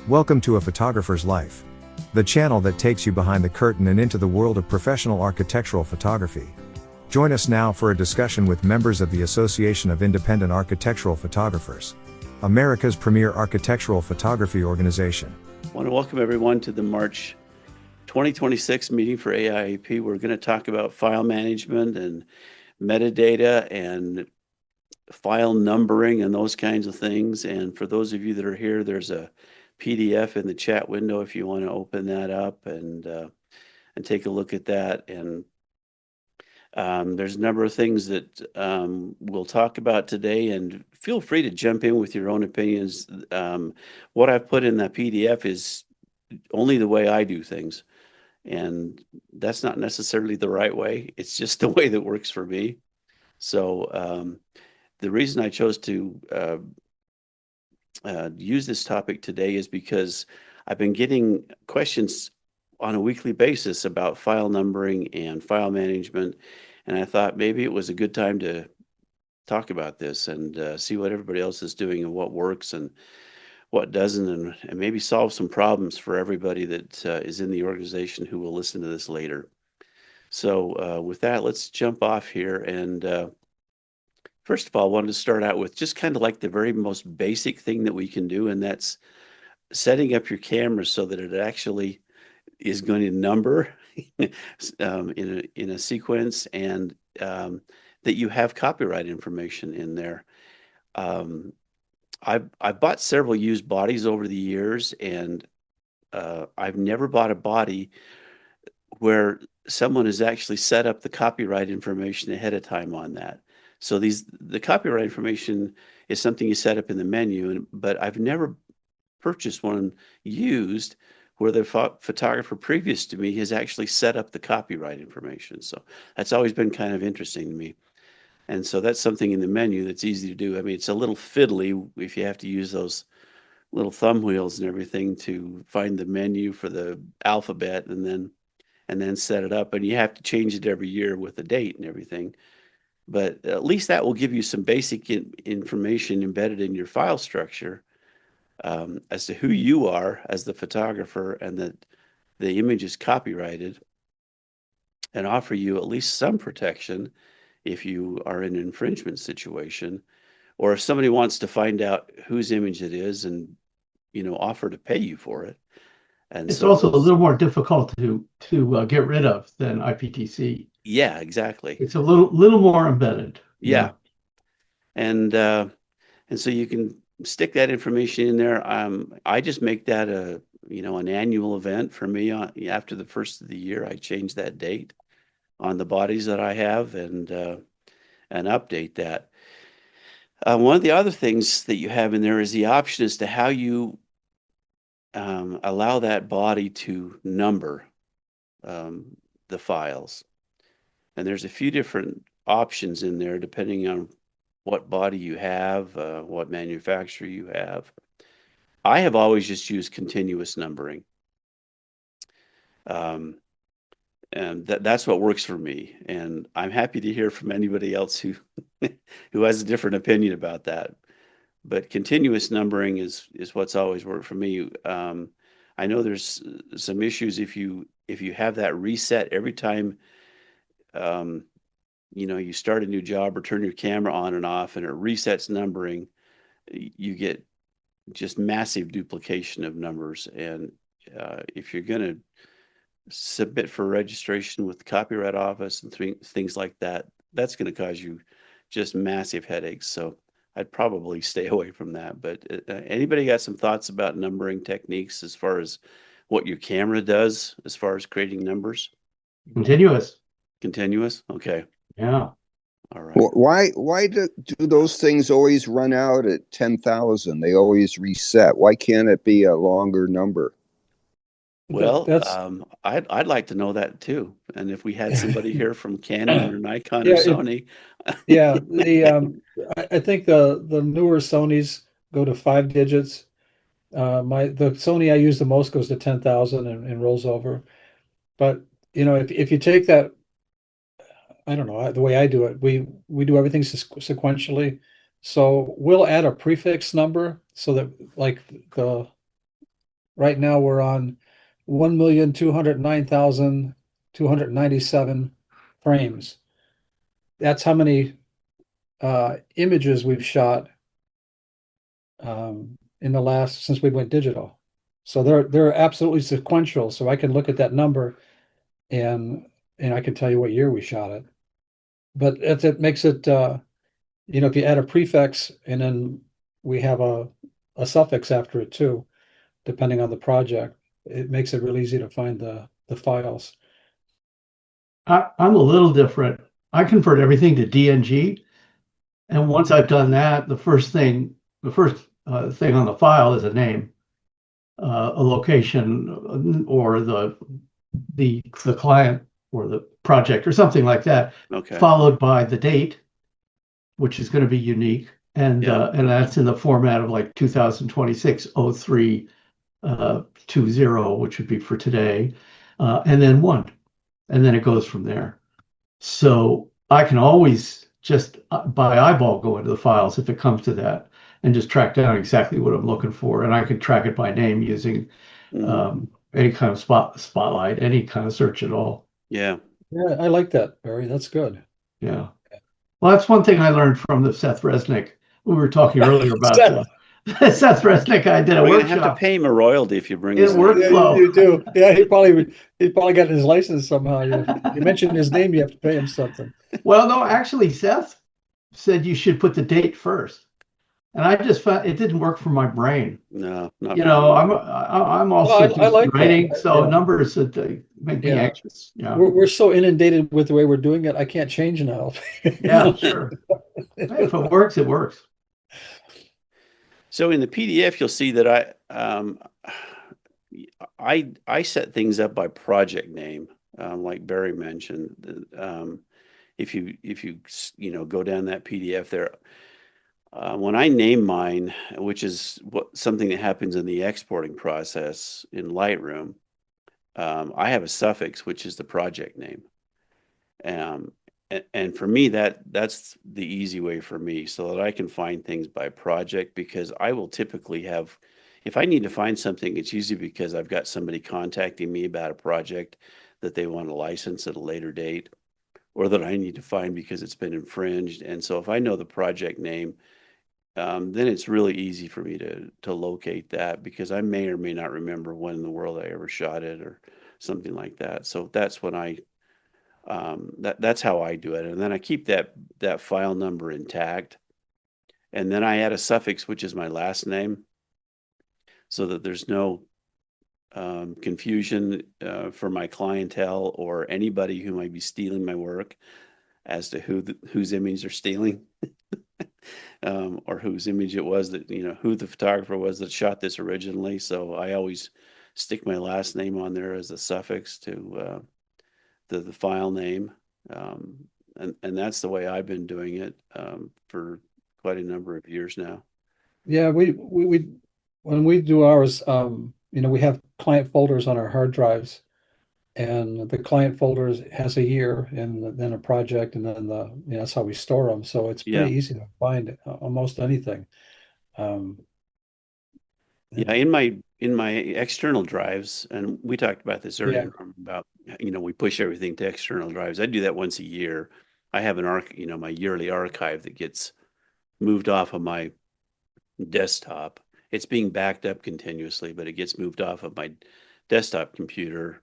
Welcome to A Photographer's Life, the channel that takes you behind the curtain and into the world of professional architectural photography. Join us now for a discussion with members of the Association of Independent Architectural Photographers, America's premier architectural photography organization. I want to welcome everyone to the March 2026 meeting for AIAP. We're going to talk about file management and metadata and file numbering and those kinds of things. And for those of you that are here, there's a PDF in the chat window if you want to open that up and take a look at that. And there's a number of things that we'll talk about today, and feel free to jump in with your own opinions. What I've put in that PDF is only the way I do things, and that's not necessarily the right way. It's just the way that works for me. So the reason I chose to use this topic today is because I've been getting questions on a weekly basis about file numbering and file management, and I thought maybe it was a good time to talk about this and see what everybody else is doing and what works and what doesn't, and maybe solve some problems for everybody that is in the organization who will listen to this later. So with that, let's jump off here. And first of all, I wanted to start out with just kind of like the very most basic thing that we can do, and that's setting up your camera so that it actually is going to number in a sequence, and that you have copyright information in there. I've bought several used bodies over the years, and I've never bought a body where someone has actually set up the copyright information ahead of time on that. So the copyright information is something you set up in the menu, but I've never purchased one used where the photographer previous to me has actually set up the copyright information. So that's always been kind of interesting to me. And so that's something in the menu that's easy to do. I mean, it's a little fiddly if you have to use those little thumb wheels and everything to find the menu for the alphabet and then set it up. And you have to change it every year with the date and everything. But at least that will give you some basic information embedded in your file structure as to who you are as the photographer, and that the image is copyrighted, and offer you at least some protection if you are in an infringement situation, or if somebody wants to find out whose image it is and offer to pay you for it. And it's also a little more difficult to get rid of than IPTC. Yeah, exactly. It's a little more embedded. Yeah. And so you can stick that information in there. I just make that an annual event for me. After the first of the year, I change that date on the bodies that I have and update that. One of the other things that you have in there is the option as to how you allow that body to number the files. And there's a few different options in there depending on what body you have, what manufacturer you have. I have always just used continuous numbering. And that's what works for me. And I'm happy to hear from anybody else who has a different opinion about that. But continuous numbering is what's always worked for me. I know there's some issues if you have that reset every time you start a new job or turn your camera on and off, and it resets numbering, you get just massive duplication of numbers. And if you're going to submit for registration with the Copyright Office and things like that, that's going to cause you just massive headaches. So I'd probably stay away from that. But anybody got some thoughts about numbering techniques as far as what your camera does as far as creating numbers? Continuous. Continuous? Okay. Yeah. All right. Why do those things always run out at 10,000? They always reset. Why can't it be a longer number? Well, I'd like to know that too. And if we had somebody here from Canon or Nikon or Sony. I think the newer Sonys go to 5 digits. The Sony I use the most goes to 10,000 and rolls over. But if you take that, I don't know, the way I do it, we do everything sequentially. So we'll add a prefix number so that like the right now we're on 1,209,297 frames. That's how many images we've shot in the last since we went digital. So they're absolutely sequential. So I can look at that number and I can tell you what year we shot it. But it makes it if you add a prefix and then we have a suffix after it too, depending on the project, it makes it really easy to find the files. I'm a little different. I convert everything to DNG, and once I've done that, the first thing on the file is a name, a location, or the client or the project or something like that, Okay. followed by the date, which is going to be unique, and that's in the format of like 2026-03-20, which would be for today, and then 1, and then it goes from there. So I can always just by eyeball go into the files if it comes to that, and just track down exactly what I'm looking for, and I can track it by name using any kind of spotlight, any kind of search at all. Yeah. Yeah, I like that, Barry. That's good. Yeah. Well, that's one thing I learned from the Seth Resnick. We were talking earlier about Seth Resnick. I did a We're gonna workshop. have to pay him a royalty if you bring His his name. workflow. Yeah, you do. Yeah, he probably got his license somehow. You mentioned his name, you have to pay him something. Well, no, actually, Seth said you should put the date first, and I just found it didn't work for my brain. No, not You for know, me. I'm also Well, I like that. writing, so Yeah. numbers that make me Yeah. anxious. Yeah, We're so inundated with the way we're doing it, I can't change now. yeah, sure. Hey, if it works, it works. So in the PDF, you'll see that I set things up by project name, like Barry mentioned. If you go down that PDF there, when I name mine, which is something that happens in the exporting process in Lightroom, I have a suffix, which is the project name. And for me, that's the easy way for me, so that I can find things by project, because I will typically have, if I need to find something, it's usually because I've got somebody contacting me about a project that they want to license at a later date, or that I need to find because it's been infringed. And so if I know the project name, then it's really easy for me to locate that, because I may or may not remember when in the world I ever shot it or something like that. So that's when that's how I do it. And then I keep that file number intact. And then I add a suffix, which is my last name, so that there's no confusion for my clientele or anybody who might be stealing my work as to whose image they're stealing. Or whose image it was that, who the photographer was that shot this originally. So I always stick my last name on there as a suffix to the file name. And that's the way I've been doing it for quite a number of years now. Yeah, we when we do ours, we have client folders on our hard drives, and the client folders has a year and then a project, and then that's how we store them. So it's pretty easy to find almost anything. Yeah, in my external drives, and we talked about this earlier, about we push everything to external drives. I do that once a year. I have my yearly archive that gets moved off of my desktop. It's being backed up continuously, but it gets moved off of my desktop computer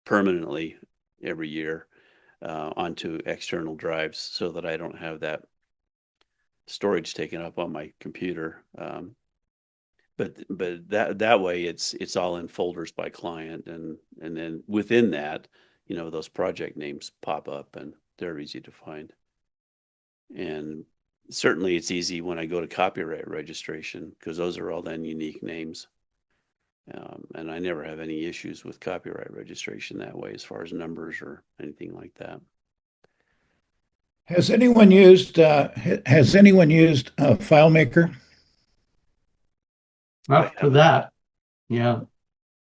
permanently every year onto external drives, so that I don't have that storage taken up on my computer. But that way it's all in folders by client, and then within that, those project names pop up and they're easy to find. And certainly it's easy when I go to copyright registration, because those are all then unique names. And I never have any issues with copyright registration that way, as far as numbers or anything like that. Has anyone used FileMaker? Not for that. Yeah.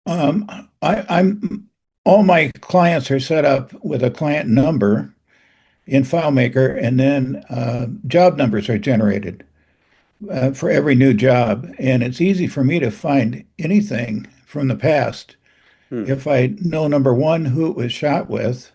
I'm all my clients are set up with a client number in FileMaker, and then job numbers are generated for every new job, and it's easy for me to find anything from the past. Hmm. If I know, number one, who it was shot with,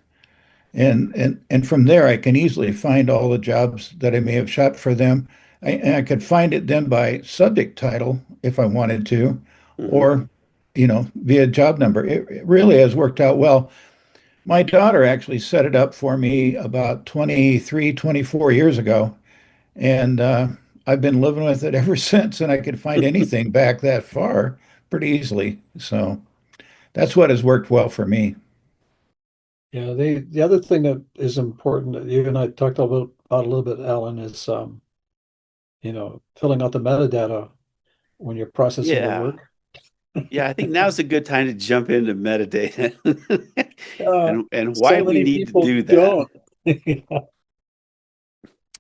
and from there I can easily find all the jobs that I may have shot for them. And I could find it then by subject title if I wanted to, Mhm. or via job number. It really has worked out well. My daughter actually set it up for me about 23, 24 years ago, and I've been living with it ever since, and I could find anything back that far pretty easily. So that's what has worked well for me. Yeah, the other thing that is important that you and I talked about a little bit, Alan, is filling out the metadata when you're processing the Yeah. work. Yeah, I think now's a good time to jump into metadata and why So we many need to people do that. don't.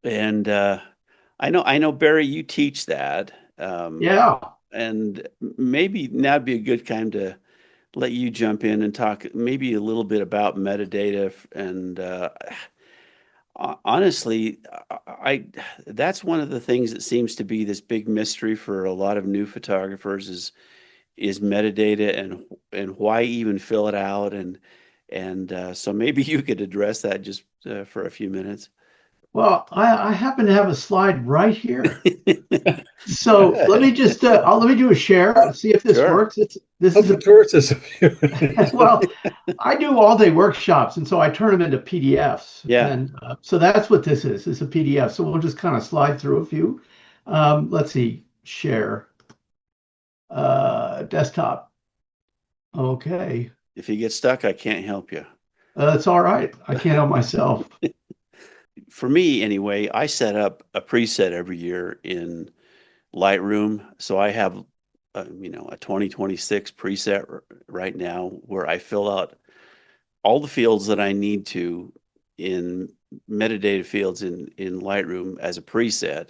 And I know Barry, you teach that. Yeah. And maybe now'd be a good time to let you jump in and talk maybe a little bit about metadata. And honestly, I that's one of the things that seems to be this big mystery for a lot of new photographers is metadata and why even fill it out and so maybe you could address that just for a few minutes. Well, I happen to have a slide right here. So let me just let me do a share and see if this Sure. works. This is Hope a it towards us a few minutes. well, I do all day workshops, and so I turn them into PDFs, Yeah. and so that's what this is. It's a PDF. So we'll just kind of slide through a few. Let's see, share desktop. Okay, If you get stuck, I can't help you. that's all right. I can't help myself. For me, anyway, I set up a preset every year in Lightroom. So I have, a 2026 preset right now where I fill out all the fields that I need to in metadata fields in Lightroom as a preset,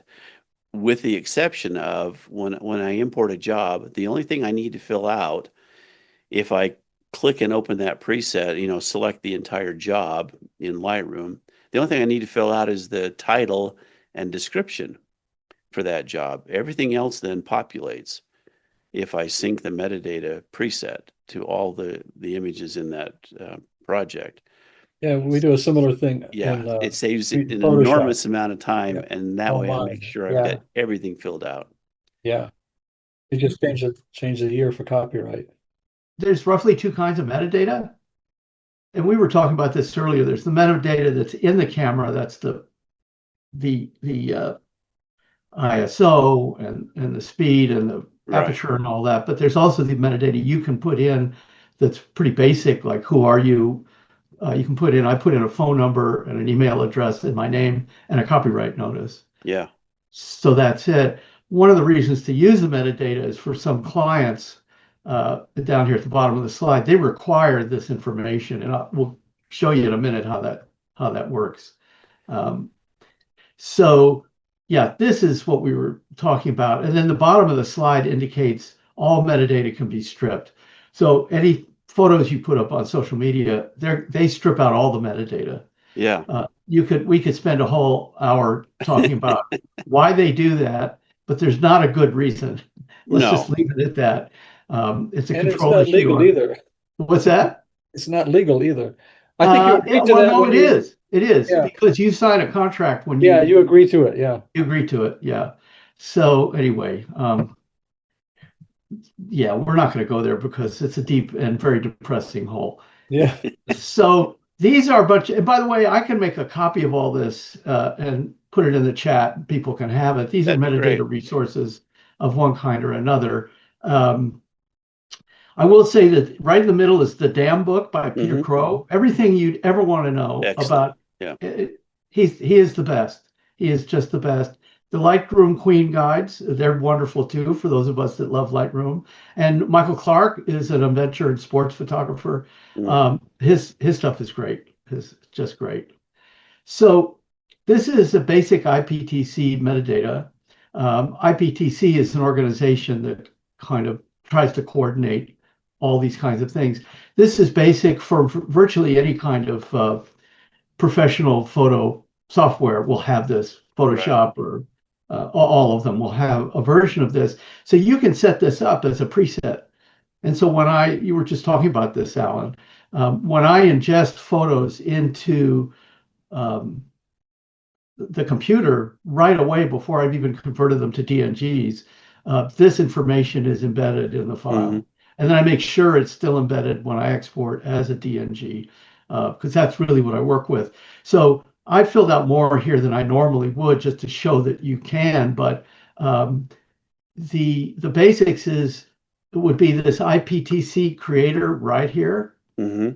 with the exception of when I import a job, the only thing I need to fill out, if I click and open that preset, select the entire job in Lightroom, the only thing I need to fill out is the title and description for that job. Everything else then populates if I sync the metadata preset to all the images in that project. Yeah, we do a similar thing Yeah, in it saves an Photoshop. enormous amount of time, Yeah. and that Oh way I my. make sure I've Yeah. got everything filled out. Yeah. You just change the year for copyright. There's roughly two kinds of metadata, and we were talking about this earlier. There's the metadata that's in the camera. That's the ISO and the speed and the Right. aperture and all that. But there's also the metadata you can put in that's pretty basic, like who are you? You can put in, I put in a phone number and an email address and my name and a copyright notice. Yeah. So that's it. One of the reasons to use the metadata is for some clients down here at the bottom of the slide, they require this information, and we'll show you in a minute how that works. Um, so yeah, this is what we were talking about. And then the bottom of the slide indicates all metadata can be stripped. So any photos you put up on social media, they strip out all the metadata. Yeah. We could spend a whole hour talking about why they do that, but there's not a good reason. Let's just No. leave it at that. It's a And it's control not issue. legal either. What's that? It's not legal either. I think you agreed to well, that no, when it you, is. It is Yeah. because you sign a contract when Yeah, you agree to it. Yeah. you agree to it. Yeah. So anyway, yeah, we're not going to go there because it's a deep and very depressing hole. Yeah. So these are a bunch. And by the way, I can make a copy of all this and put it in the chat. People can have it. These That'd are be metadata great. resources of one kind or another. I will say that right in the middle is the Dam book by Peter Mhm. Crow. Everything you'd ever want to know Excellent. about. Yeah. He is the best. He is just the best. The Lightroom Queen guides, they're wonderful too for those of us that love Lightroom. And Michael Clark is an adventure and sports photographer. Mm. His stuff is great. Is just great. So this is a basic IPTC metadata. IPTC is an organization that kind of tries to coordinate all these kinds of things. This is basic for virtually any kind of professional photo software will have this. Photoshop or all of them will have a version of this. So you can set this up as a preset. And so you were just talking about this, Alan, when I ingest photos into um, the computer right away before I've even converted them to DNGs, this information is embedded in the Hmm. file. And then I make sure it's still embedded when I export as a DNG, because that's really what I work with. So I filled out more here than I normally would just to show that you can, but um, the basics it would be this IPTC creator right here. Hmm.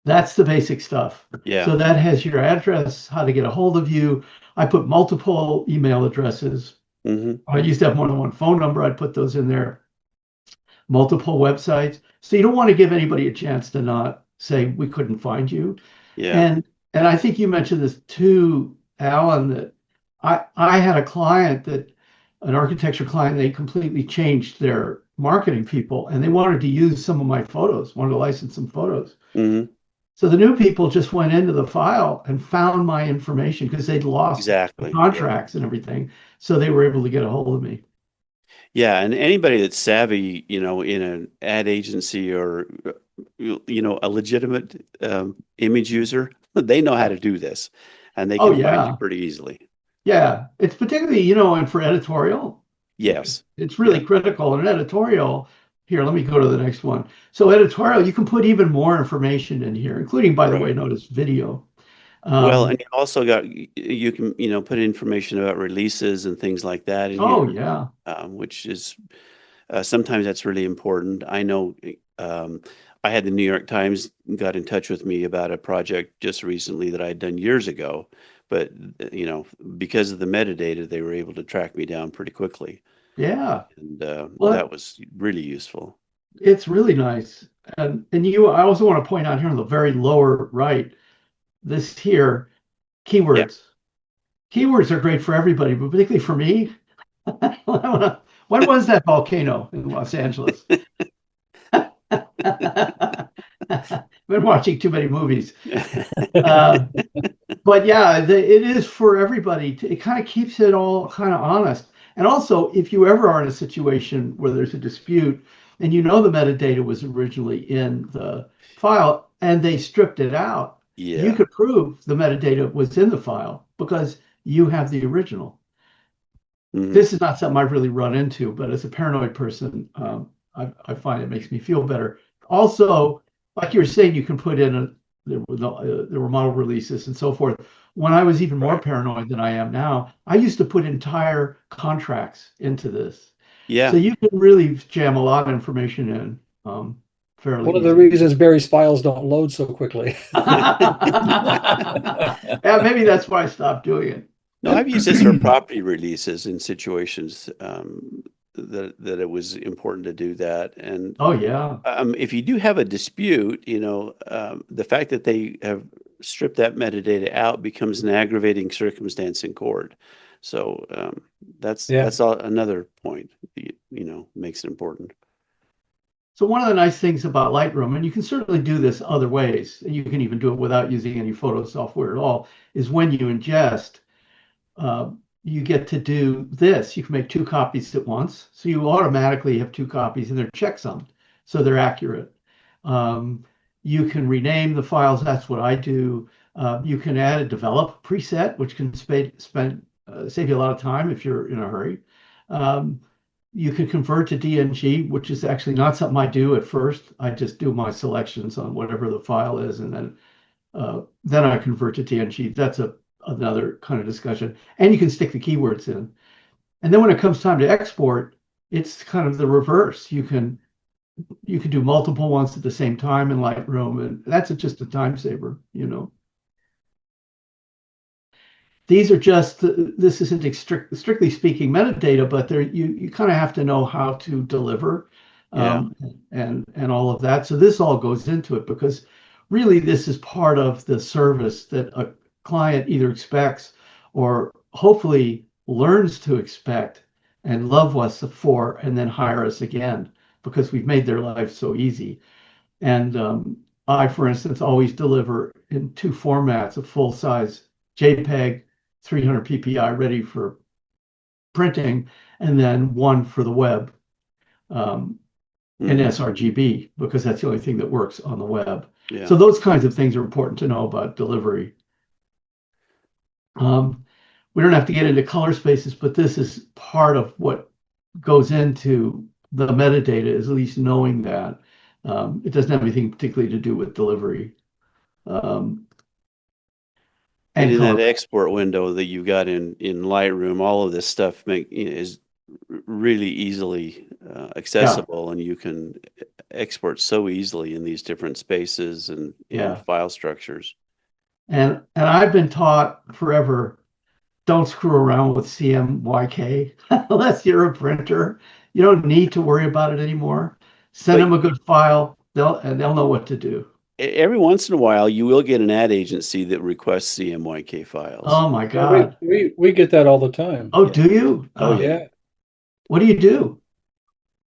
That's the basic stuff. Yeah. So that has your address, how to get a hold of you. I put multiple email addresses. Hmm. I used to have more than one phone number. I'd put those in there, multiple websites. So you don't want to give anybody a chance to not say we couldn't find you. Yeah. And I think you mentioned this too, Alan, that I had a client an architecture client, they completely changed their marketing people and they wanted to use some of my photos, wanted to license some photos. Hmm. So the new people just went into the file and found my information because they'd lost the Exactly. Yeah. contracts and everything. So they were able to get a hold of me. Yeah, and anybody that's savvy, in an ad agency or a legitimate image user, they know how to do this, and they Oh can find you yeah. pretty easily. Yeah. It's particularly, and for editorial, Yes. it's Yeah. really critical. In editorial, here, let me go to the next one. So editorial, you can put even more information in here, including, by the way, Right. notice video. Well, and Um, you also you can put information about releases and things like that in oh here, yeah. which is sometimes that's really important. I know um, I had the New York Times got in touch with me about a project just recently that I had done years ago, but because of the metadata, they were able to track me down pretty quickly, Yeah. and Well, that was really useful. it's really nice. I also want to point out here on the very lower right, this here, Yeah. keywords. Keywords are great for everybody, but particularly for me. When was that volcano in Los Angeles? Been watching too many movies. Uh, but yeah, it is for everybody. It kind of keeps it all kind of honest. And also, if you ever are in a situation where there's a dispute and you know the metadata was originally in the file and they stripped it out, you Yeah. could prove the metadata was in the file because you have the original. Hmm. This is not something I've really run into, but as a paranoid person, I find it makes me feel better. Also, like you were saying, you can put in there were model releases and so forth. When I was even more Right. paranoid than I am now, I used to put entire contracts into this. So Yeah. you can really jam a lot of information in fairly One of the easy. reasons Barry's files don't load so quickly. Yeah, maybe that's why I stopped doing it. No, I've used this for property releases in situations that it was important to do that. And Oh yeah. if you do have a dispute, the fact that they have stripped that metadata out becomes an aggravating circumstance in court. So Yeah. that's another point, makes it important. So one of the nice things about Lightroom, and you can certainly do this other ways, and you can even do it without using any photo software at all, is when you ingest, you get to do this. You can make two copies at once. So you automatically have two copies and they're checksummed, so they're accurate. Um, you can rename the files. That's what I do. You can add a develop preset, which can save you a lot of time if you're in a hurry. Um, you can convert to DNG, which is actually not something I do at first. I just do my selections on whatever the file is, and then I convert to DNG. That's another kind of discussion. And you can stick the keywords in. And then when it comes time to export, it's kind of the reverse. You can do multiple ones at the same time in Lightroom, and that's just a time saver. These are just this isn't strictly speaking metadata, but you kind of have to know how to deliver Yeah. and all of that. So this all goes into it because really this is part of the service that a client either expects or hopefully learns to expect and love us for, and then hire us again because we've made their lives so easy. And I, for instance, always deliver in two formats: a full size JPEG 300 PPI ready for printing, and then one for the web. Um, and sRGB, because that's the only thing that works on the web. Yeah. So those kinds of things are important to know about delivery. We don't have to get into color spaces, but this is part of what goes into the metadata, is at least knowing that. It doesn't have anything particularly to do with delivery. And And in that color. export window that you got in Lightroom, all of this stuff is really easily accessible, and you can export so easily in these different spaces and Yeah. file structures. And I've been taught forever, don't screw around with CMYK unless you're a printer. You don't need to worry about it anymore. Send But them a good file, they'll know what to do. every once in a while, you will get an ad agency that requests CMYK files. Oh my Yeah, God. we get that all the time. Oh, do you? Oh, yeah. Yeah. What do you do?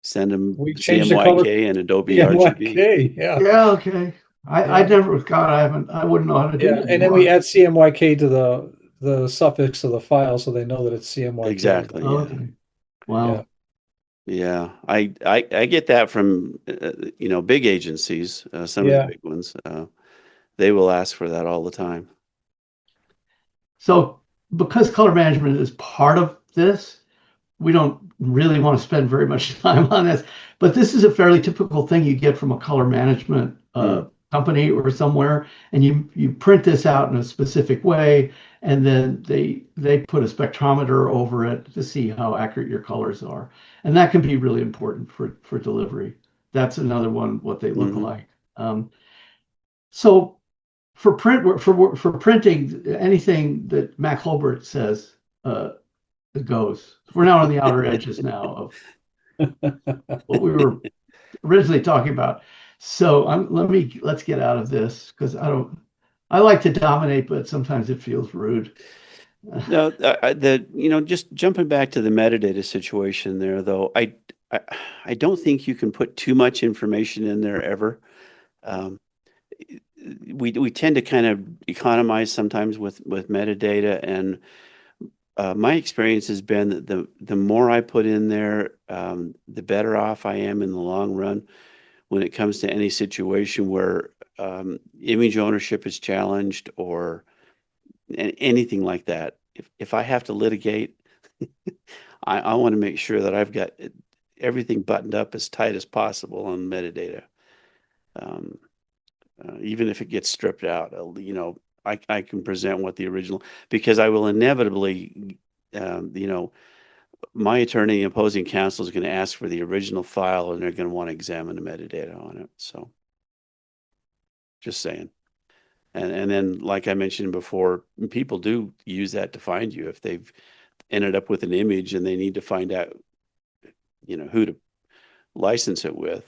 Send them We change the color. CMYK and Adobe RGB. CMYK, yeah. Yeah, okay. I Yeah. never, God, I wouldn't know how to do Yeah, it and then we anymore. add CMYK to the suffix of the file so they know that it's CMYK. Exactly. Yeah. Okay. Wow. Yeah, I get that from big agencies, some of Yeah. the big ones. They will ask for that all the time. So because color management is part of this, we don't really want to spend very much time on this, but this is a fairly typical thing you get from a color management company or somewhere, and you print this out in a specific way, and then they put a spectrometer over it to see how accurate your colors are, and that can be really important for delivery. That's another one, what they look like. So for printing, anything that Mac Holbert says it goes. We're now on the outer edges now of what we were originally talking about. So let's get out of this, because I like to dominate, but sometimes it feels rude. No, just jumping back to the metadata situation there, though, I don't think you can put too much information in there ever. We tend to kind of economize sometimes with metadata, and my experience has been that the more I put in there, the better off I am in the long run when it comes to any situation where image ownership is challenged or anything like that. If I have to litigate, I want to make sure that I've got everything buttoned up as tight as possible on metadata. Even if it gets stripped out, I can present what the original, because I will inevitably, my attorney opposing counsel is going to ask for the original file, and they're going to want to examine the metadata on it. So just saying. And then, like I mentioned before, people do use that to find you if they've ended up with an image and they need to find out, who to license it with.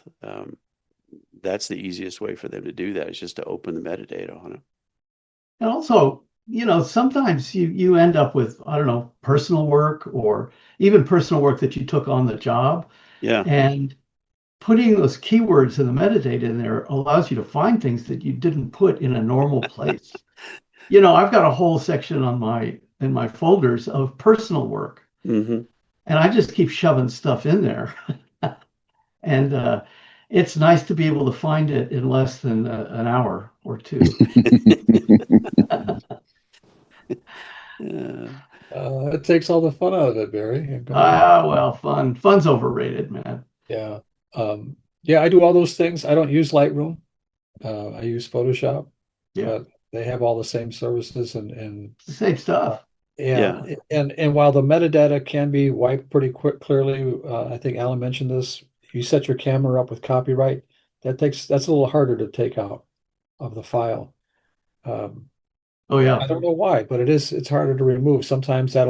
That's the easiest way for them to do that, is just to open the metadata on it. And also, sometimes you end up with, I don't know, personal work or even personal work that you took on the job. Yeah. And putting those keywords in the metadata in there allows you to find things that you didn't put in a normal place. I've got a whole section in my folders of personal work, and I just keep shoving stuff in there. And it's nice to be able to find it in less than an hour or two. It takes all the fun out of it, Barry. Well, fun's overrated, man. Yeah. Yeah, I do all those things. I don't use Lightroom. I use Photoshop. Yeah. But they have all the same services and It's the same stuff. Yeah. And while the metadata can be wiped pretty clearly, I think Alan mentioned this. You set your camera up with copyright. That's a little harder to take out of the file. Oh yeah. I don't know why, but it's harder to remove. Sometimes that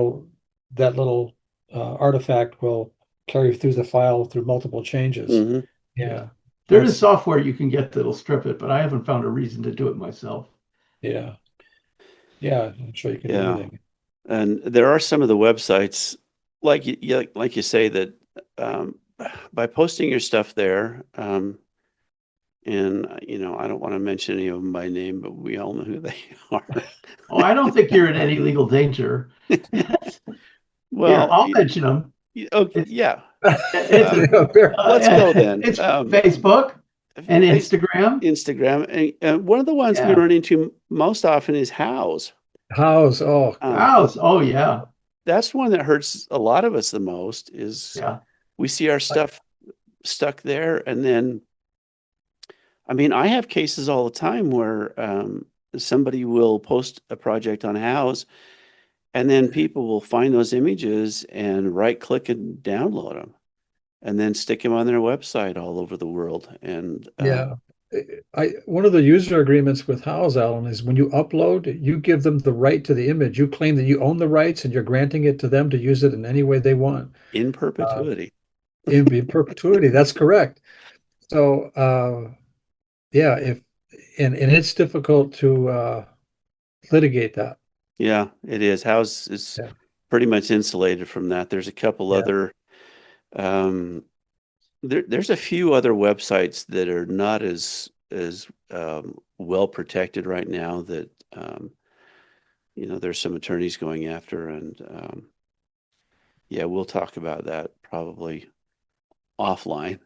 little artifact will carry through the file through multiple changes. Yeah. There is software you can get that'll strip it, but I haven't found a reason to do it myself. Yeah. Yeah, I'm sure you can do anything. And there are some of the websites, like you say, that by posting your stuff there, and I don't want to mention any of them by name, but we all know who they are. Oh, I don't think you're in any legal danger. Well, I'll mention them. Okay, yeah. It's Let's go then. It's Facebook and Instagram. Instagram. And one of the ones we Yeah. run into most often is House. House. Oh, House. Oh yeah. That's one that hurts a lot of us the most is Yeah. we see our stuff stuck there. And then, I mean, I have cases all the time where somebody will post a project on House and then people will find those images and right click and download them and then stick them on their website all over the world. And yeah. One of the user agreements with House, Alan, is when you upload, you give them the right to the image. You claim that you own the rights and you're granting it to them to use it in any way they want. in perpetuity. In perpetuity. That's correct. So, yeah, and it's difficult to litigate that. Yeah, it is. House is Yeah. pretty much insulated from that. There's a couple Yeah. other there's a few other websites that are not as well protected right now that there's some attorneys going after, and yeah, we'll talk about that probably offline.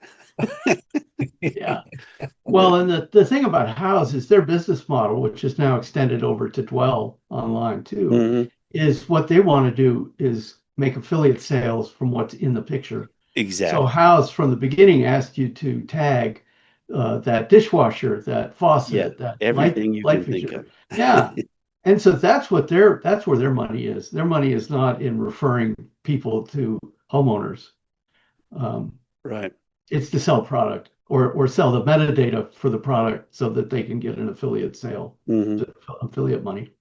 Yeah. Well, and the thing about House is their business model, which is now extended over to Dwell online too, Mhm. is what they want to do is make affiliate sales from what's in the picture. So Exactly. House from the beginning asked you to tag that dishwasher, that faucet, that Everything you light can think fixture. of. Yeah. And so that's where their money is. Their money is not in referring people to homeowners. Right. It's to sell product or sell the metadata for the product so that they can get an affiliate sale, Mhm. affiliate money.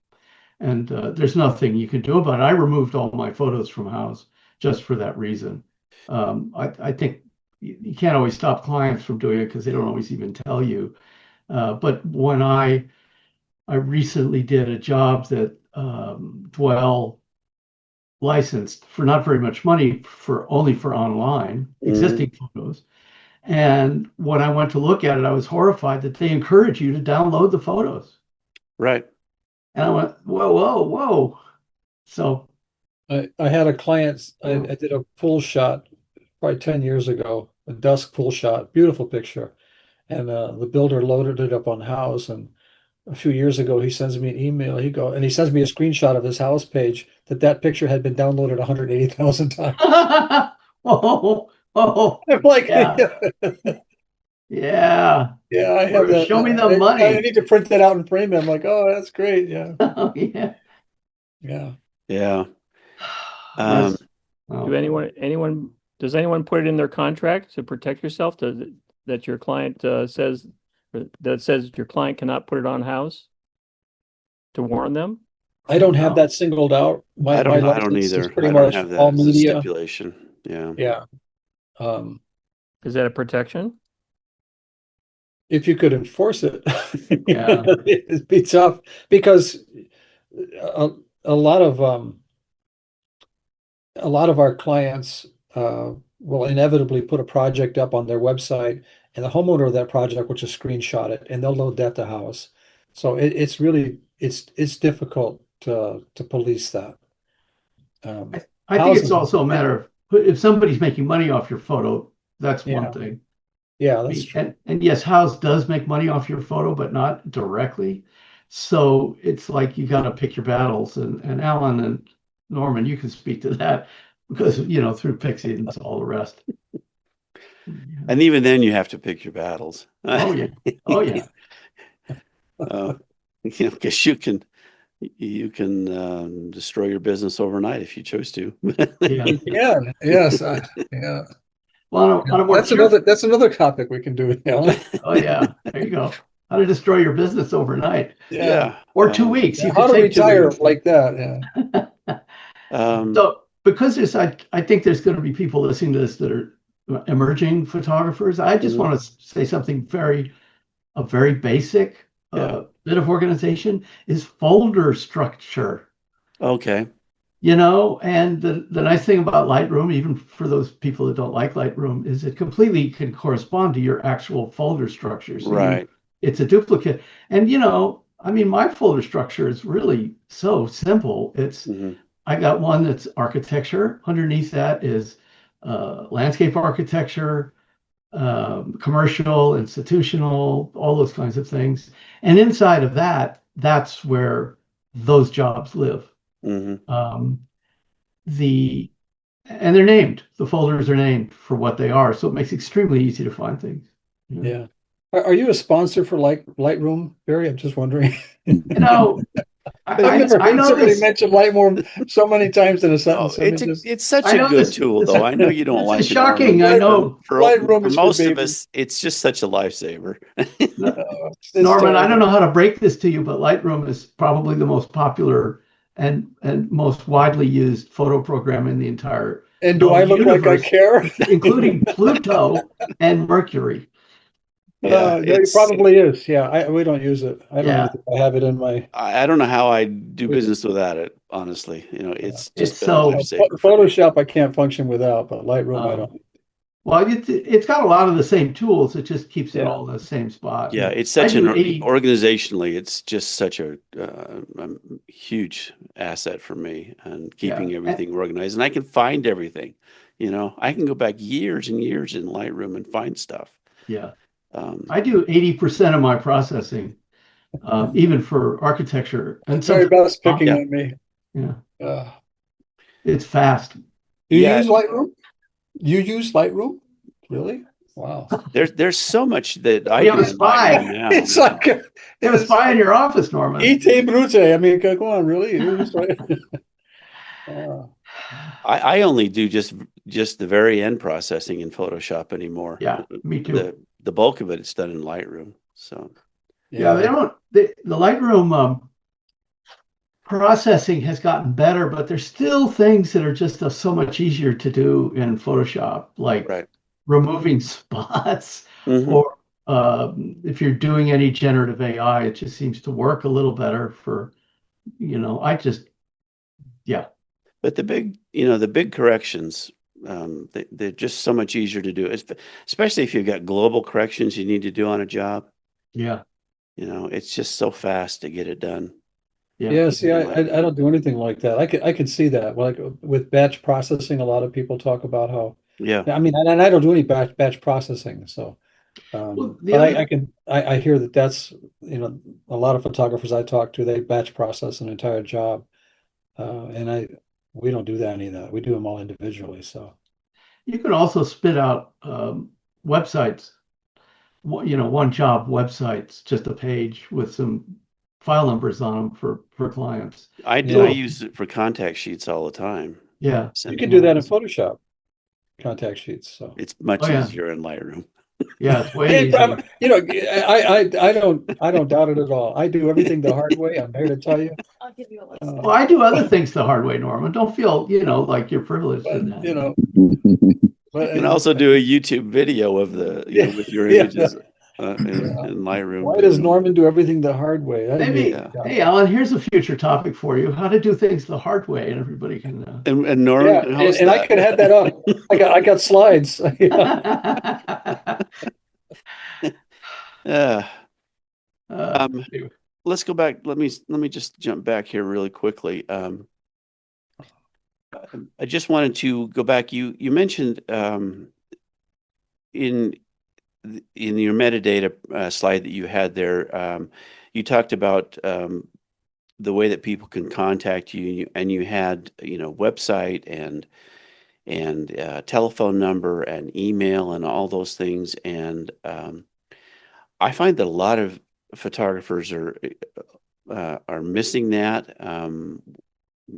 And there's nothing you can do about it. I removed all my photos from House just for that reason. I think you can't always stop clients from doing it because they don't always even tell you. But when I recently did a job that Dwell licensed for not very much money only for online existing photos. And when I went to look at it, I was horrified that they encourage you to download the photos. Right. And I went, whoa, whoa, whoa. So I had a client, I did a full shot probably 10 years ago, a dusk full shot, beautiful picture. And the builder loaded it up on House. And a few years ago, he sends me an email. He sends me a screenshot of his House page that picture had been downloaded 180,000 times. whoa, whoa. I'm like, Yeah. Yeah. yeah, I have that. Show me the I money. need to print that out and frame it. I'm like, oh, that's great. Yeah. Oh, yeah. Yeah. Yeah. Yes. Does anyone put it in their contract to protect yourself that your client says your client cannot put it on House to warn them? I don't have that singled out. I don't license is either. pretty I don't much have that all as a media. stipulation. Yeah. Yeah. Is that a protection? If you could enforce it, Yeah. it'd be tough because a lot of our clients will inevitably put a project up on their website, and the homeowner of that project will just screenshot it, and they'll load that to House. So it's really it's difficult to police that. I think it's also a matter of if somebody's making money off your photo, that's Yeah. one thing. Yeah, that's true. And yes, House does make money off your photo, but not directly. So it's like you got to pick your battles. And Alan and Norman, you can speak to that because, through Pixie and all the rest. And even then you have to pick your battles. Oh, yeah. Oh, yeah. Because you can destroy your business overnight if you chose to. Yeah. Yeah. Yes. Yeah. Well, on a more That's another topic we can do, Alan. Oh, yeah. There you go. How to destroy your business overnight. Yeah. Or 2 weeks. You How could to take 2 retire weeks. like that. Yeah. So because I think there's going to be people listening to this that are emerging photographers. I just want to say something a very basic bit of organization is folder structure. Okay. And the nice thing about Lightroom, even for those people that don't like Lightroom, is it completely can correspond to your actual folder structure. So right. It's a duplicate. And, my folder structure is really so simple. It's I got one that's architecture. Underneath that is landscape architecture, commercial, institutional, all those kinds of things. And inside of that, that's where those jobs live. Mm-hmm. And they're named. The folders are named for what they are, so it makes it extremely easy to find things. Yeah. Are you a sponsor for Lightroom, Barry? I'm just wondering. You know, I've never I heard know somebody this. mention Lightroom so many times in a Oh, sentence. I mean, it's such I a know good this. tool, This, though. I know you don't this like is it, Norman. shocking. I know, Lightroom For is for most of babies. us, it's just such a lifesaver. It's Norman. I don't terrible. know how to break this to you, but Lightroom is probably the most popular and most widely used photo program in the entire And do I known look like I universe, care? including Pluto and Mercury. Yeah, No, it probably is. Yeah, we don't use it. I don't Yeah, even think I have it in my. I don't know how I do business without it, honestly. It's it's just been a so lifesaver for me. Photoshop I can't function without, but Lightroom I um, don't. well, it's got a lot of the same tools. It just keeps it Yeah. all in the same spot. Yeah, And it's I such do an 80. organizationally, it's just such a huge asset for me and keeping Yeah, everything organized. And I can find everything. I can go back years and years in Lightroom and find stuff. yeah. Um, I do 80% of my processing, even for architecture, and Sorry sometimes about picking Yeah. on me. yeah, Uh, it's fast. you Yeah. use Lightroom? You use Lightroom? Really? Wow. there's so much that I We have do a in Lightroom spy. now. It's like You have a spy in your office, Norman. E.T. Brute. I mean, come on, really? You use I only do just the very end processing in Photoshop anymore. Yeah, me too. The bulk of it's done in Lightroom. So Yeah, they don't. The Lightroom processing has gotten better, but there's still things that are just so much easier to do in Photoshop, like right. removing spots, Mhm. or if you're doing any generative AI, it just seems to work a little better for, yeah, But the big corrections, they're just so much easier to do, especially if you've got global corrections you need to do on a job. yeah, It's just so fast to get it done. yeah. Yeah, see, I don't do anything like that. I could see that. Like with batch processing, a lot of people talk about how. Yeah. I mean, and I don't do any batch processing, so. Well, the But other, I hear that that's a lot of photographers I talk to, they batch process an entire job, and we don't do that any of that. We do them all individually. So you can also spit out websites, one job websites, just a page with some file numbers on them for clients. I Yeah. use it for contact sheets all the time. Yeah, you can do that in Photoshop contact sheets. So It's much Oh, yeah. easier in Lightroom. yeah, it's way Hey, easier. I don't doubt it at all. I do everything the hard way. I'm here to tell you. I'll give you a list. Well, I do other things the hard way, Norman. Don't feel, like you're privileged But in that. but You can also do a YouTube video of with your Yeah. images in Lightroom. Why does Norman do everything the hard way? That'd Maybe, be- Yeah. hey, Alan, here's a future topic for you: how to do things the hard way, and everybody can. And Norman Yeah, can host and I that. could have that up. I got slides. Yeah. Uh, Let's go back. Let me just jump back here really quickly. I just wanted to go back. You mentioned in your metadata slide that you had there, you talked about the way that people can contact you, and you had website and telephone number and email and all those things. And I find that a lot of photographers are missing that.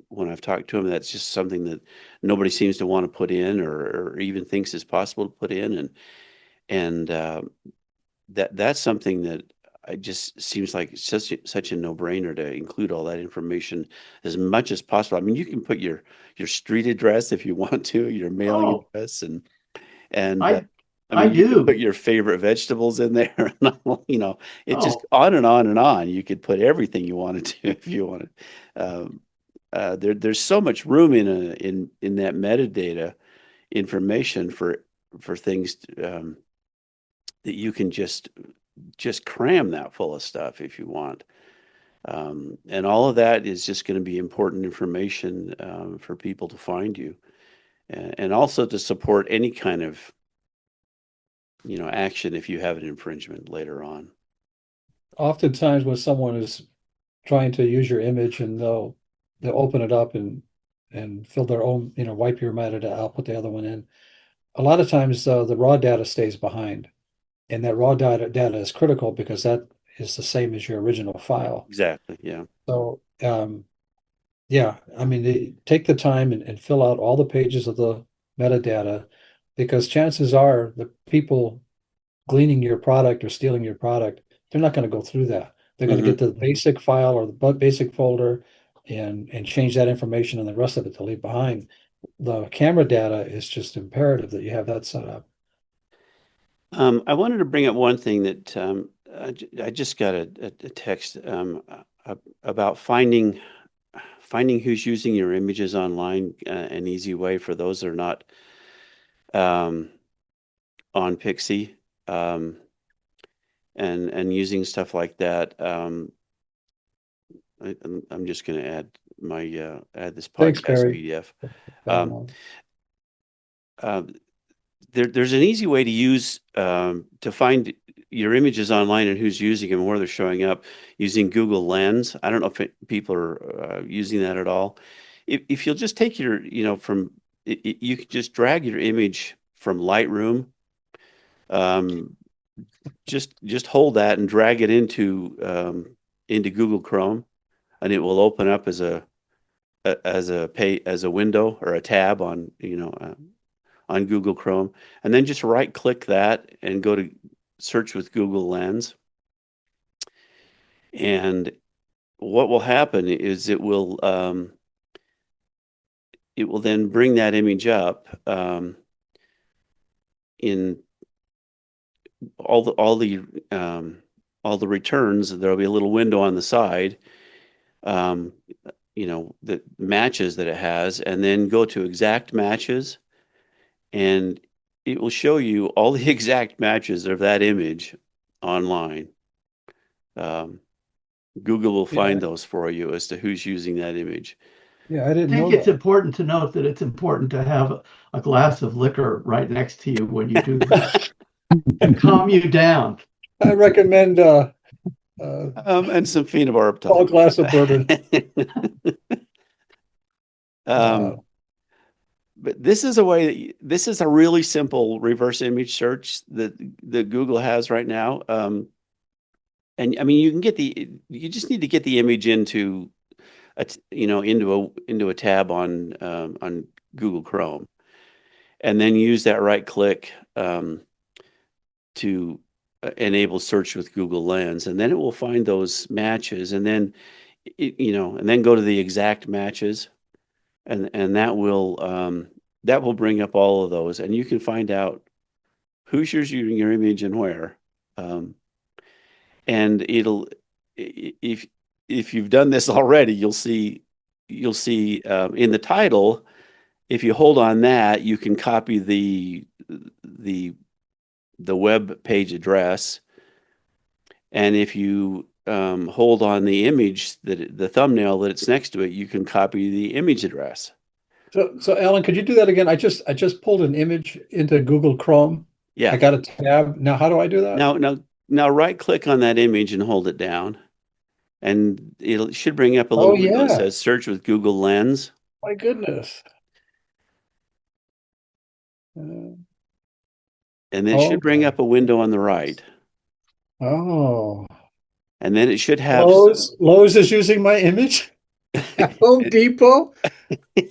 When I've talked to them, that's just something that nobody seems to want to put in, or even thinks is possible to put in, and that's something that it just seems like such a no-brainer to include all that information as much as possible. I mean, you can put your street address if you want to, your mailing address, and I I mean, you do. could put your favorite vegetables in there. It just Oh. on and on and on. You could put everything you wanted to if you wanted. There's so much room in that metadata information for things that you can just cram that full of stuff if you want. And all of that is just going to be important information for people to find you. and also to support any kind of, action if you have an infringement later on. Oftentimes when someone is trying to use your image and they'll open it up and fill their own, wipe your metadata out, put the other one in. A lot of times the raw data stays behind, and that raw data is critical because that is the same as your original file. Exactly. Yeah. So yeah, I mean, take the time and fill out all the pages of the metadata, because chances are the people gleaning your product or stealing your product, they're not going to go through that. They're going to get the basic file or the basic folder and change that information, and the rest of it to leave behind. The camera data is just imperative that you have that set up. I wanted to bring up one thing that I just got a text about finding who's using your images online. An easy way for those that are not on Pixie, and using stuff like that. I'm just going to add my add this Thanks, podcast Barry. PDF. There's an easy way to use to find your images online and who's using them and where they're showing up using Google Lens. I don't know if people are using that at all. If you'll just take your, you can just drag your image from Lightroom. Just hold that and drag it into Google Chrome, and it will open up as a window or a tab on on Google Chrome, and then just right click that and go to search with Google Lens. And what will happen is it will then bring that image up in all the returns. There'll be a little window on the side, the matches that it has, and then go to exact matches, and it will show you all the exact matches of that image online. Google will find those for you as to who's using that image. Yeah, I didn't I know think it's that. important to note that it's important to have a glass of liquor right next to you when you do that to calm you down. I recommend And some phenobarbital. small glass of bourbon. But this is a way. This is a really simple reverse image search that Google has right now. And I mean, you just need to get the image into into a tab on Google Chrome, and then use that right click to enable search with Google Lens, and then it will find those matches, and then and then go to the exact matches, and that will bring up all of those, and you can find out who's using your image and where. And if you've done this already, you'll see in the title, if you hold on that, you can copy the web page address, and if you hold on the image, the thumbnail that it's next to it, you can copy the image address. So Alan, could you do that again? I just pulled an image into Google Chrome. Yeah. I got a tab. Now, how do I do that? Now right click on that image and hold it down, and it should bring up a little window that says search with Google Lens. My goodness. And it should bring up a window on the right. Oh. And then it should have Lowe's is using my image. Home Depot.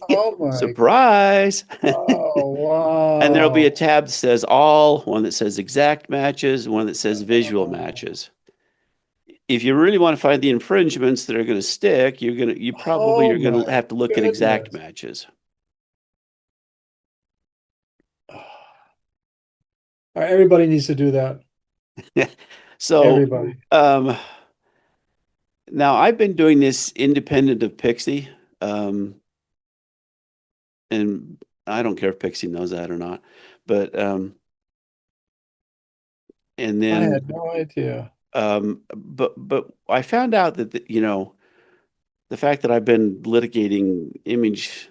Oh my. Surprise. Oh wow. And there'll be a tab that says all, one that says exact matches, one that says visual matches. If you really want to find the infringements that are going to stick, you're going to have to look at exact matches. All right, everybody needs to do that. So everybody. Now I've been doing this independent of Pixie. And I don't care if Pixie knows that or not, but and then I had no idea. But I found out that the fact that I've been litigating image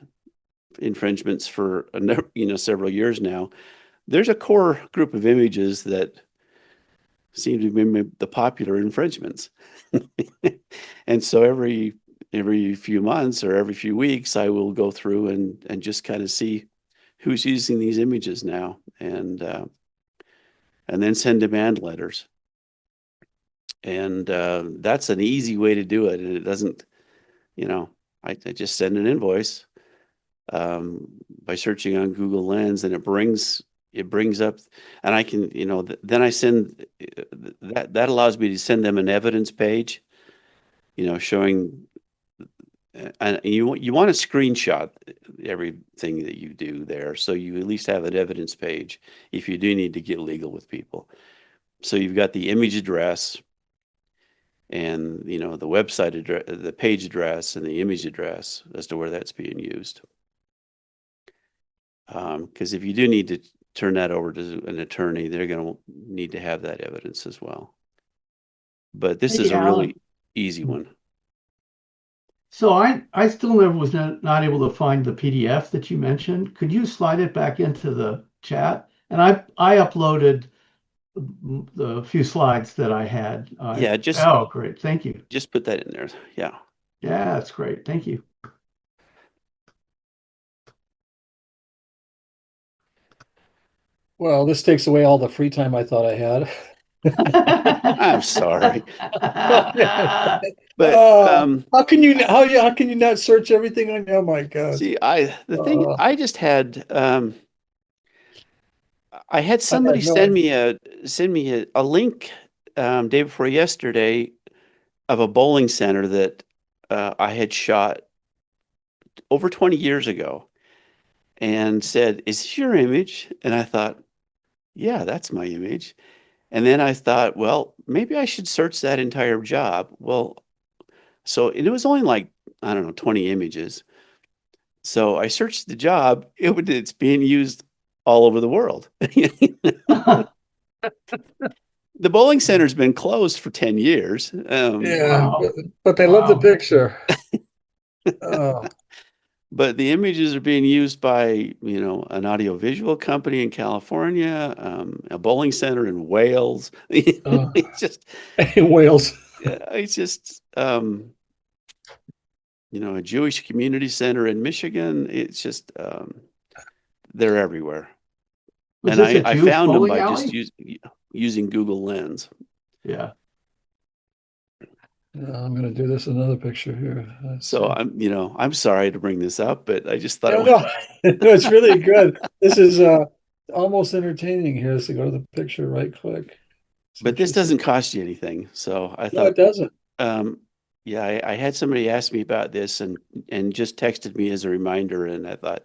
infringements for several years now. There's a core group of images that seem to be the popular infringements. And so every few months or every few weeks, I will go through and just kind of see who's using these images now, and then send demand letters. And that's an easy way to do it. And it doesn't, I just send an invoice by searching on Google Lens, and it brings up, and I can, then I send, that allows me to send them an evidence page, showing, and you want to screenshot everything that you do there, so you at least have an evidence page if you do need to get legal with people. So you've got the image address, and the website address, the page address, and the image address as to where that's being used. Because if you do need to turn that over to an attorney, they're going to need to have that evidence as well. But this is a really easy one. So I still never was not able to find the PDF that you mentioned. Could you slide it back into the chat? And I uploaded the few slides that I had. Yeah, oh, great. Thank you. Just put that in there. Yeah. Yeah, that's great. Thank you. Well, this takes away all the free time I thought I had. I'm sorry. But how can you not search everything on? Oh my God. See, I just had I had somebody send me a link day before yesterday of a bowling center that I had shot over 20 years ago, and said, "Is this your image?" And I thought, yeah, that's my image. And then I thought, well, maybe I should search that entire job. Well, so it was only like, I don't know, 20 images. So I searched the job. It's being used all over the world. The bowling center's been closed for 10 years. Yeah, but they love the picture. But the images are being used by, an audiovisual company in California, a bowling center in Wales. It's just in Wales. It's just a Jewish community center in Michigan. It's just they're everywhere. And I found them by just using Google Lens. Yeah. I'm going to do this another picture here. So I'm sorry to bring this up, but I just thought no, it's really good. This is almost entertaining here. So go to the picture, right click. But this doesn't cost you anything. So I thought, no, it doesn't. Yeah, I had somebody ask me about this and just texted me as a reminder, and I thought,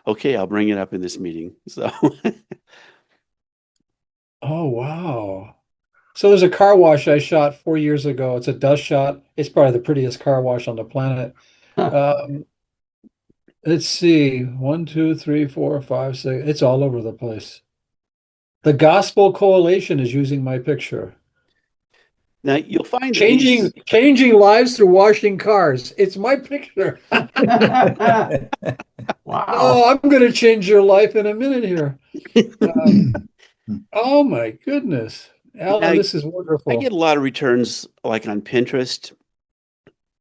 okay, I'll bring it up in this meeting. So oh wow. So there's a car wash I shot 4 years ago. It's a dust shot. It's probably the prettiest car wash on the planet. Let's see. 1, 2, 3, 4, 5, 6. It's all over the place. The Gospel Coalition is using my picture. Now you'll find changing lives through washing cars. It's my picture. Wow. Oh, I'm going to change your life in a minute here. Oh my goodness. Alan, this is wonderful. I get a lot of returns like on Pinterest,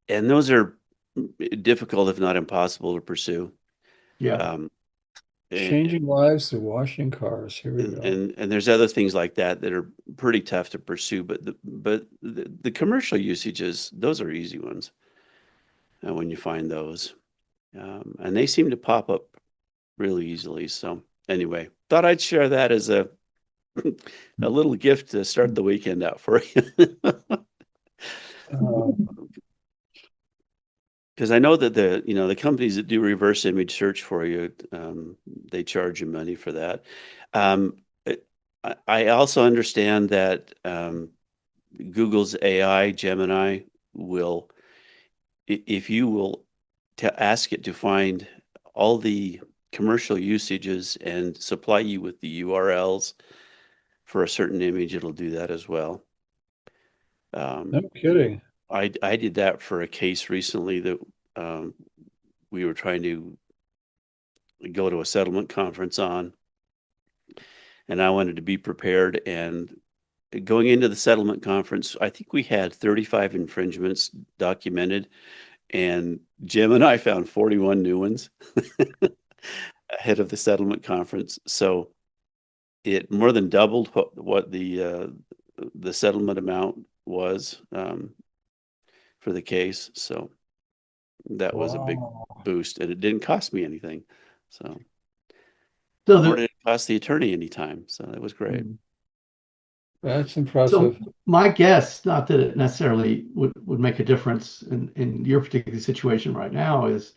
and those are difficult, if not impossible, to pursue. Yeah. Changing lives through washing cars. Here we go. And there's other things like that are pretty tough to pursue, but the commercial usages, those are easy ones when you find those, and they seem to pop up really easily. So anyway, thought I'd share that as a little gift to start the weekend out for you. Because I know that the companies that do reverse image search for you, they charge you money for that. I also understand that Google's AI Gemini will, if you will ask it to find all the commercial usages and supply you with the URLs for a certain image, it'll do that as well. No kidding. I did that for a case recently that we were trying to go to a settlement conference on. And I wanted to be prepared. And going into the settlement conference, I think we had 35 infringements documented, and Jim and I found 41 new ones ahead of the settlement conference. So it more than doubled what the settlement amount was for the case. So that was a big boost, and it didn't cost me anything. So nor did it cost the attorney any time. So that was great. That's impressive. So my guess, not that it necessarily would make a difference in your particular situation right now, is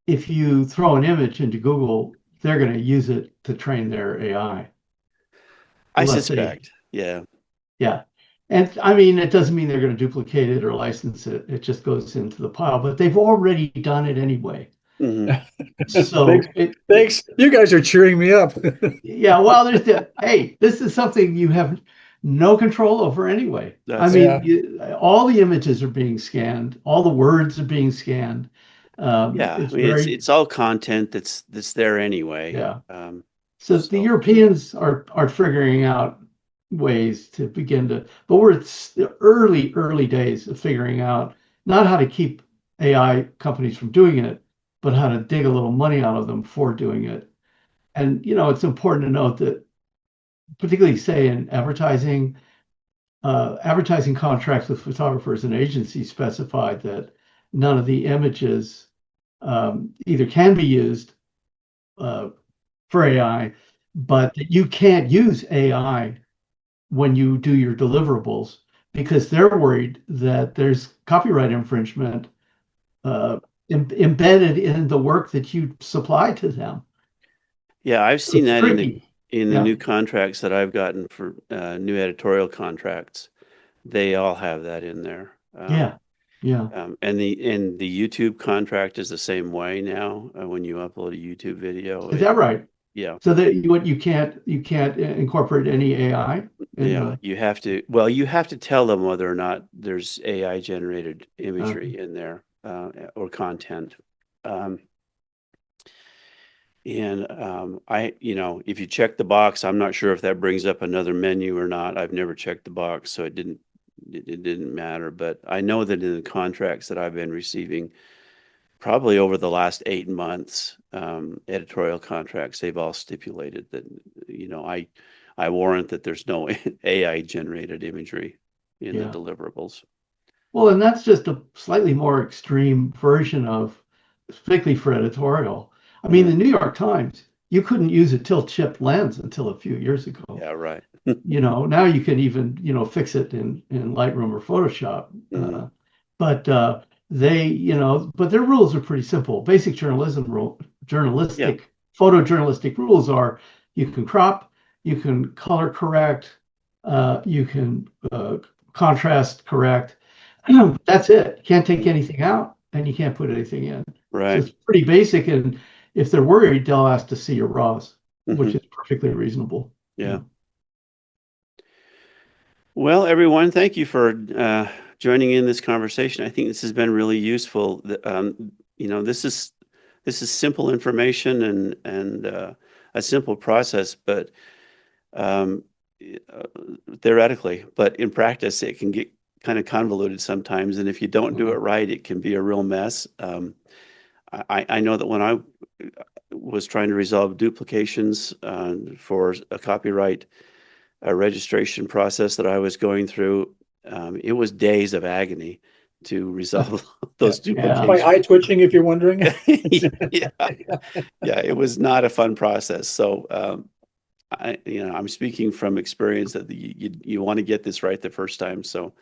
if you throw an image into Google, they're going to use it to train their AI. I suspect. Yeah. Yeah. And I mean, it doesn't mean they're going to duplicate it or license it. It just goes into the pile, but they've already done it anyway. So thanks. You guys are cheering me up. Yeah. Well, hey, this is something you have no control over anyway. I mean, all the images are being scanned. All the words are being scanned. It's all content that's there anyway. Yeah. So the Europeans are figuring out ways to begin to, but we're at the early days of figuring out not how to keep AI companies from doing it, but how to dig a little money out of them for doing it. And, it's important to note that, particularly say in advertising contracts with photographers and agencies specified that none of the images either can be used for AI, but that you can't use AI when you do your deliverables, because they're worried that there's copyright infringement embedded in the work that you supply to them. Yeah, I've seen that in the new contracts that I've gotten for new editorial contracts. They all have that in there. Yeah. And the YouTube contract is the same way now. When you upload a YouTube video, is that right? Yeah. So that you can't incorporate any AI. You have to. Well, you have to tell them whether or not there's AI generated imagery in there or content. If you check the box, I'm not sure if that brings up another menu or not. I've never checked the box, so it didn't matter. But I know that in the contracts that I've been receiving, probably over the last 8 months, editorial contracts, they've all stipulated that, I warrant that there's no AI generated imagery in the deliverables. Well, and that's just a slightly more extreme version of, particularly for editorial. I mean, the New York Times, you couldn't use a tilt-shift lens until a few years ago. Yeah, right. Now you can even, fix it in Lightroom or Photoshop. But their rules are pretty simple. Basic photojournalistic rules are: you can crop, you can color correct, you can contrast correct. That's it. You can't take anything out, and you can't put anything in. Right. So it's pretty basic, and if they're worried, they'll ask to see your RAWs, which is perfectly reasonable. Yeah. Well, everyone, thank you for joining in this conversation. I think this has been really useful. This is simple information and a simple process, but theoretically, but in practice, it can get kind of convoluted sometimes. And if you don't do it right, it can be a real mess. I know that when I was trying to resolve duplications for a copyright registration process that I was going through, it was days of agony to resolve those duplications. My eye twitching, if you're wondering. It was not a fun process. So, I'm speaking from experience that you want to get this right the first time. So,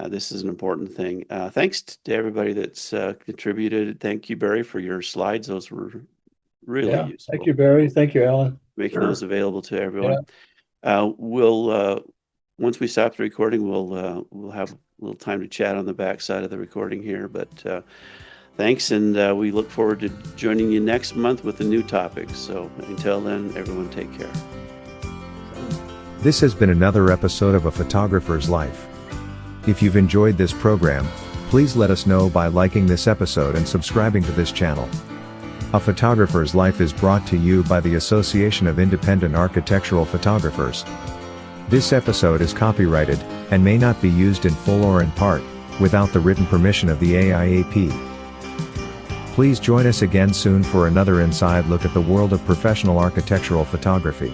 this is an important thing. Thanks to everybody that's contributed. Thank you, Barry, for your slides. Those were really useful. Thank you, Barry. Thank you, Alan. Making those available to everyone. We'll once we stop the recording, we'll have a little time to chat on the back side of the recording here. But thanks, and we look forward to joining you next month with a new topic. So until then, everyone take care. This has been another episode of A Photographer's Life. If you've enjoyed this program, please let us know by liking this episode and subscribing to this channel. A Photographer's Life is brought to you by the Association of Independent Architectural Photographers. This episode is copyrighted, and may not be used in full or in part, without the written permission of the AIAP. Please join us again soon for another inside look at the world of professional architectural photography.